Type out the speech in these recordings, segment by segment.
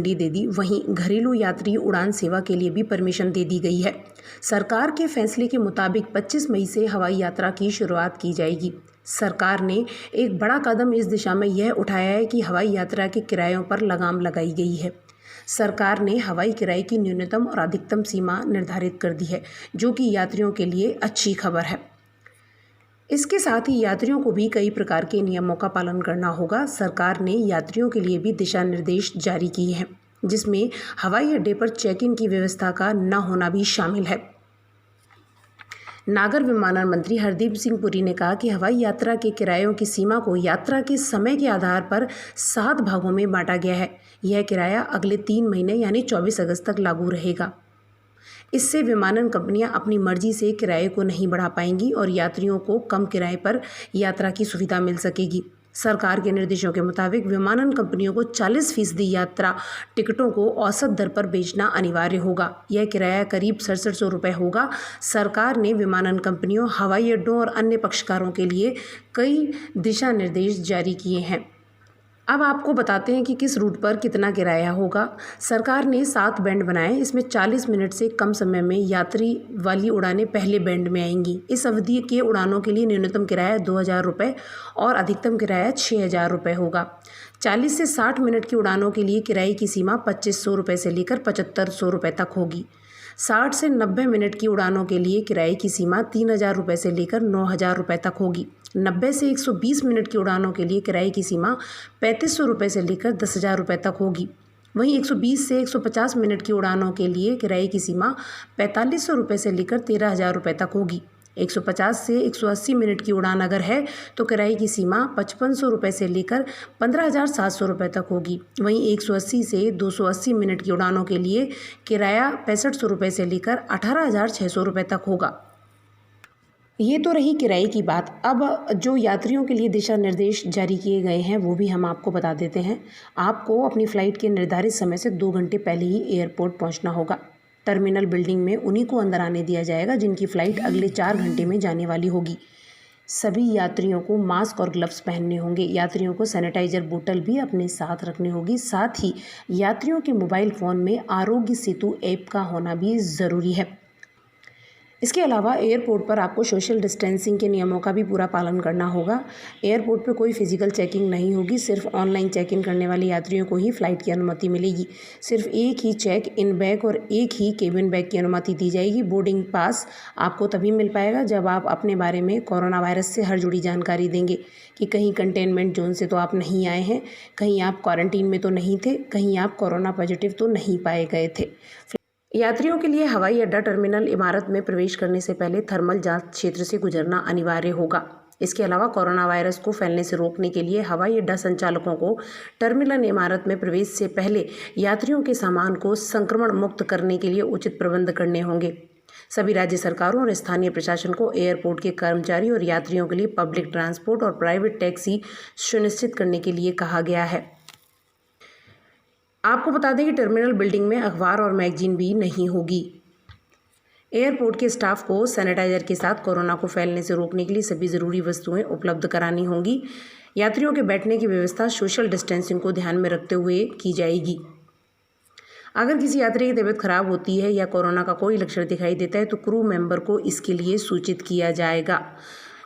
दे दी। वहीं घरेलू यात्री उड़ान सेवा के लिए भी परमिशन दे दी गई है। सरकार के फैसले के मुताबिक 25 मई से हवाई यात्रा की शुरुआत की जाएगी। सरकार ने एक बड़ा कदम इस दिशा में यह उठाया है कि हवाई यात्रा के किरायों पर लगाम लगाई गई है। सरकार ने हवाई किराए की न्यूनतम और अधिकतम सीमा निर्धारित कर दी है, जो कि यात्रियों के लिए अच्छी खबर है। इसके साथ ही यात्रियों को भी कई प्रकार के नियमों का पालन करना होगा। सरकार ने यात्रियों के लिए भी दिशा निर्देश जारी किए हैं, जिसमें हवाई अड्डे पर चेक इन की व्यवस्था का न होना भी शामिल है। नागर विमानन मंत्री हरदीप सिंह पुरी ने कहा कि हवाई यात्रा के किरायों की सीमा को यात्रा के समय के आधार पर 7 भागों में बांटा गया है। यह किराया अगले 3 महीने यानी 24 अगस्त तक लागू रहेगा। इससे विमानन कंपनियां अपनी मर्जी से किराए को नहीं बढ़ा पाएंगी और यात्रियों को कम किराए पर यात्रा की सुविधा मिल सकेगी। सरकार के निर्देशों के मुताबिक विमानन कंपनियों को 40% यात्रा टिकटों को औसत दर पर बेचना अनिवार्य होगा। यह किराया करीब 6700 रुपये होगा। सरकार ने विमानन कंपनियों, हवाई अड्डों और अन्य पक्षकारों के लिए कई दिशा निर्देश जारी किए हैं। अब आपको बताते हैं कि किस रूट पर कितना किराया होगा। सरकार ने 7 बैंड बनाए। इसमें 40 मिनट से कम समय में यात्री वाली उड़ानें पहले बैंड में आएंगी। इस अवधि के उड़ानों के लिए न्यूनतम किराया 2000 रुपये और अधिकतम किराया 6000 रुपये होगा। 40 से 60 मिनट की उड़ानों के लिए किराए की सीमा 2500 रुपये से लेकर 7500 रुपये तक होगी। 60 से 90 मिनट की उड़ानों के लिए किराए की सीमा 3000 रुपये से लेकर 9000 रुपये तक होगी। 90 से 120 मिनट की उड़ानों के लिए किराए की सीमा 3500 रुपये से लेकर 10,000 रुपये तक होगी। वहीं 120 से 150 मिनट की उड़ानों के लिए किराए की सीमा 4500 रुपये से लेकर 13,000 रुपये तक होगी। 150 से 180 मिनट की उड़ान अगर है तो किराए की सीमा 5500 रुपये से लेकर 15,700 रुपये तक होगी। वहीं 180 से 280 मिनट की उड़ानों के लिए किराया 6500 रुपये से लेकर 18,600 रुपये तक होगा। ये तो रही किराए की बात। अब जो यात्रियों के लिए दिशा निर्देश जारी किए गए हैं वो भी हम आपको बता देते हैं। आपको अपनी फ़्लाइट के निर्धारित समय से 2 घंटे पहले ही एयरपोर्ट पहुंचना होगा। टर्मिनल बिल्डिंग में उन्हीं को अंदर आने दिया जाएगा जिनकी फ़्लाइट अगले 4 घंटे में जाने वाली होगी। सभी यात्रियों को मास्क और ग्लव्स पहनने होंगे। यात्रियों को सैनिटाइज़र बोतल भी अपने साथ रखनी होगी। साथ ही यात्रियों के मोबाइल फ़ोन में आरोग्य सेतु ऐप का होना भी ज़रूरी है। इसके अलावा एयरपोर्ट पर आपको सोशल डिस्टेंसिंग के नियमों का भी पूरा पालन करना होगा। एयरपोर्ट पर कोई फिजिकल चेकिंग नहीं होगी। सिर्फ ऑनलाइन चेक इन करने वाले यात्रियों को ही फ़्लाइट की अनुमति मिलेगी। सिर्फ एक ही चेक इन बैग और एक ही केबिन बैग की अनुमति दी जाएगी। बोर्डिंग पास आपको तभी मिल पाएगा जब आप अपने बारे में कोरोना वायरस से हर जुड़ी जानकारी देंगे कि कहीं कंटेनमेंट जोन से तो आप नहीं आए हैं, कहीं आप क्वारंटीन में तो नहीं थे, कहीं आप कोरोना पॉजिटिव तो नहीं पाए गए थे। यात्रियों के लिए हवाई अड्डा टर्मिनल इमारत में प्रवेश करने से पहले थर्मल जांच क्षेत्र से गुजरना अनिवार्य होगा। इसके अलावा कोरोना वायरस को फैलने से रोकने के लिए हवाई अड्डा संचालकों को टर्मिनल इमारत में प्रवेश से पहले यात्रियों के सामान को संक्रमण मुक्त करने के लिए उचित प्रबंध करने होंगे। सभी राज्य सरकारों और स्थानीय प्रशासन को एयरपोर्ट के कर्मचारी और यात्रियों के लिए पब्लिक ट्रांसपोर्ट और प्राइवेट टैक्सी सुनिश्चित करने के लिए कहा गया है। आपको बता दें कि टर्मिनल बिल्डिंग में अखबार और मैगजीन भी नहीं होगी। एयरपोर्ट के स्टाफ को सैनिटाइजर के साथ कोरोना को फैलने से रोकने के लिए सभी ज़रूरी वस्तुएं उपलब्ध करानी होंगी। यात्रियों के बैठने की व्यवस्था सोशल डिस्टेंसिंग को ध्यान में रखते हुए की जाएगी। अगर किसी यात्री की तबीयत खराब होती है या कोरोना का कोई लक्षण दिखाई देता है तो क्रू मेंबर को इसके लिए सूचित किया जाएगा।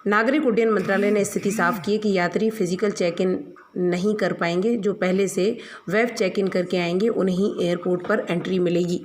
नागरिक उड्डयन मंत्रालय ने स्थिति साफ की है कि यात्री फिजिकल चेक इन नहीं कर पाएंगे। जो पहले से वेब चेक इन करके आएंगे उन्हें एयरपोर्ट पर एंट्री मिलेगी।